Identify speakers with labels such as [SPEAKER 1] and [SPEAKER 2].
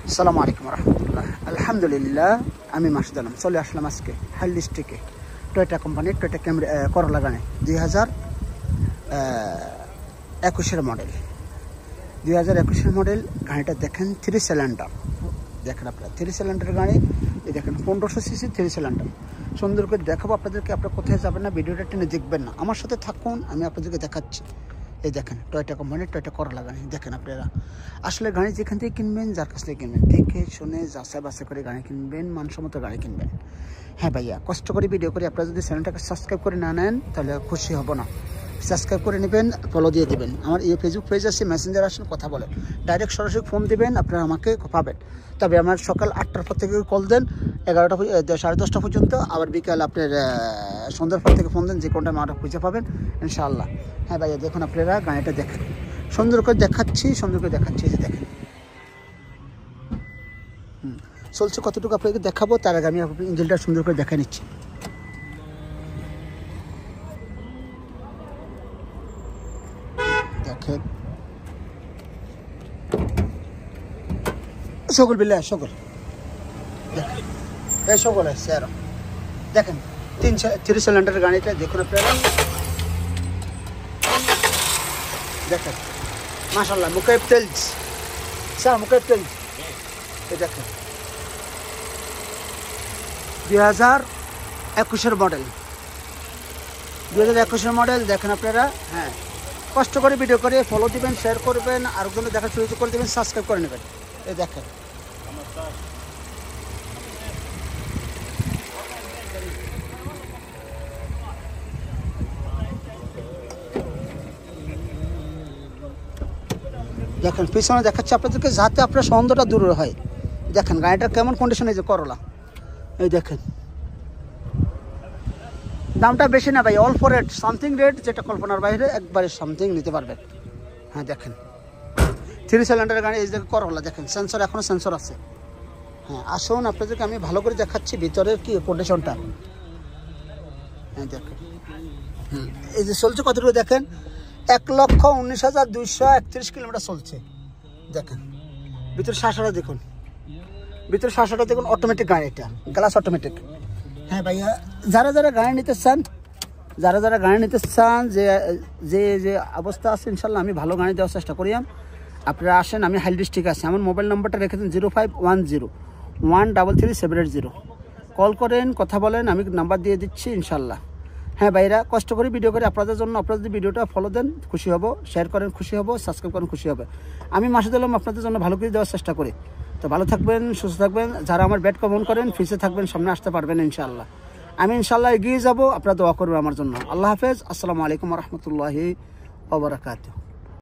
[SPEAKER 1] আসসালামু আলাইকুম রহমতুল্লাহ। আলহামদুলিল্লাহ, আমি মাসুদ আলম চলে আসলাম আজকে হাইল ডিস্ট্রিক্টে টয়োটা কোম্পানির টয়োটা করলা গাড়ি 2021 মডেল। 2021 মডেল গাড়িটা দেখেন, 3 সিলিন্ডার দেখেন আপনারা, 3 সিলিন্ডার গাড়ি। এই দেখেন 1500 সিসি 3 সিলিন্ডার। সুন্দর করে দেখাবো আপনাদেরকে, আপনারা কোথায় যাবেন না, ভিডিওটা টেনে দেখবেন না, আমার সাথে থাকুন, আমি আপনাদেরকে দেখাচ্ছি। এই দেখেন টয়োটা কোম্পানির টয়োটা করলা গাড়ি দেখেন আপনারা। আসলে গাড়ি যেখান থেকে কিনবেন, যার কাছ থেকে কিনবেন, দেখে শুনে যাচাই বাছাই করে গাড়ি কিনবেন, মানসম্মত গাড়ি কিনবেন। হ্যাঁ ভাইয়া, কষ্ট করে ভিডিও করে আপনারা যদি চ্যানেলটাকে সাবস্ক্রাইব করে না নেন তাহলে খুশি হব না। সাবস্ক্রাইব করে নেবেন, ফলো দিয়ে দেবেন। আমার এই ফেসবুক পেজ আছে, মেসেঞ্জার আসেন, কথা বলেন, ডাইরেক্ট সরাসরি ফোন দেবেন, আপনারা আমাকে পাবেন। তবে আমার সকাল 8টার পর থেকে কল দেন, 11টা 10:30 পর্যন্ত। আবার বিকাল আপনার সন্ধ্যার পর থেকে ফোন দেন, যে কোনটা আমরা খুঁজে পাবেন ইনশাআল্লাহ। হ্যাঁ ভাইয়া, দেখুন আপনারা গাড়িটা দেখেন, সুন্দর করে দেখাচ্ছি, সুন্দর করে দেখাচ্ছি। যে দেখেন চলছে কতটুকু আপনাকে দেখাবো, তার আগে আমি ইঞ্জিনটা সুন্দর করে দেখা নিচ্ছি। দেখেন সকল বিলে সকল দেখেন, এই সকল আছে আরো দেখেন, 3 সিলিন্ডার গাড়িটা দেখুন আপনারা। দেখেন মাশাআল্লাহ, মুকেব তেলস স্যার, মুকেব তেলস। এই দেখেন 2021 মডেল, 2021 মডেল দেখেন আপনারা। হ্যাঁ, কষ্ট করে ভিডিও করে ফলো দিবেন, শেয়ার করবেন, আরেকজনে দেখার সুযোগ করে দেবেন, সাবস্ক্রাইব করে নেবেন। এই দেখেন দেখেন পিছনে দেখাচ্ছে আপনাদেরকে, যাতে আপনার সন্দেহটা দূর হয়। দেখেন গাড়িটার কেমন কন্ডিশন, এই যে করলা। এই দেখেন দামটা বেশি না ভাই, অল্প রেট, সামথিং রেট, যেটা কল্পনার বাইরে, একবারে সামথিং নিতে পারবেন। হ্যাঁ দেখেন 3 সিলিন্ডারের গাড়ি। এই যে করলা দেখেন, সেন্সর এখনও সেন্সর আছে। হ্যাঁ আসুন, আপনাদেরকে আমি ভালো করে দেখাচ্ছি ভিতরের কি কন্ডিশনটা। হ্যাঁ দেখেন এই যে চলছে কতটুকু দেখেন, 1,19,231 কিলোমিটার চলছে। দেখেন ভিতরে শাসাটা দেখুন, ভিতরে শাসাটা দেখুন, অটোমেটিক গাড়ি, এটা গ্লাস অটোমেটিক। হ্যাঁ ভাইয়া, যারা যারা গাড়ি নিতে চান, যারা যারা গাড়ি নিতে চান, যে যে যে অবস্থা আছে, ইনশাল্লাহ আমি ভালো গাড়ি দেওয়ার চেষ্টা করি। আপনারা আসেন, আমি হাইল ডিস্ট্রিক্ট আছি। আমার মোবাইল নাম্বারটা রেখেছেন 0510-133-780। কল করেন, কথা বলেন, আমি নাম্বার দিয়ে দিচ্ছি ইনশাল্লাহ। হ্যাঁ ভাইরা, কষ্ট করে ভিডিও করে আপনাদের জন্য। আপনারা যদি ভিডিওটা ফলো দেন খুশি হব, শেয়ার করেন খুশি হব, সাবস্ক্রাইব করেন খুশি হবে। আমি মাসুদ আলম আপনাদের জন্য ভালো করে দেওয়ার চেষ্টা করি। তো ভালো থাকবেন, সুস্থ থাকবেন। যারা আমার ব্যাট কমেন্ট করেন, ফিসে থাকবেন, সামনে আসতে পারবেন ইনশাআল্লাহ। আমি ইনশাআল্লাহ এগিয়ে যাব, আপনারা দোয়া করবেন আমার জন্য। আল্লাহ হাফেজ, আসসালামু আলাইকুম রহমতুল্লাহি ওয়া বারাকাতুহু।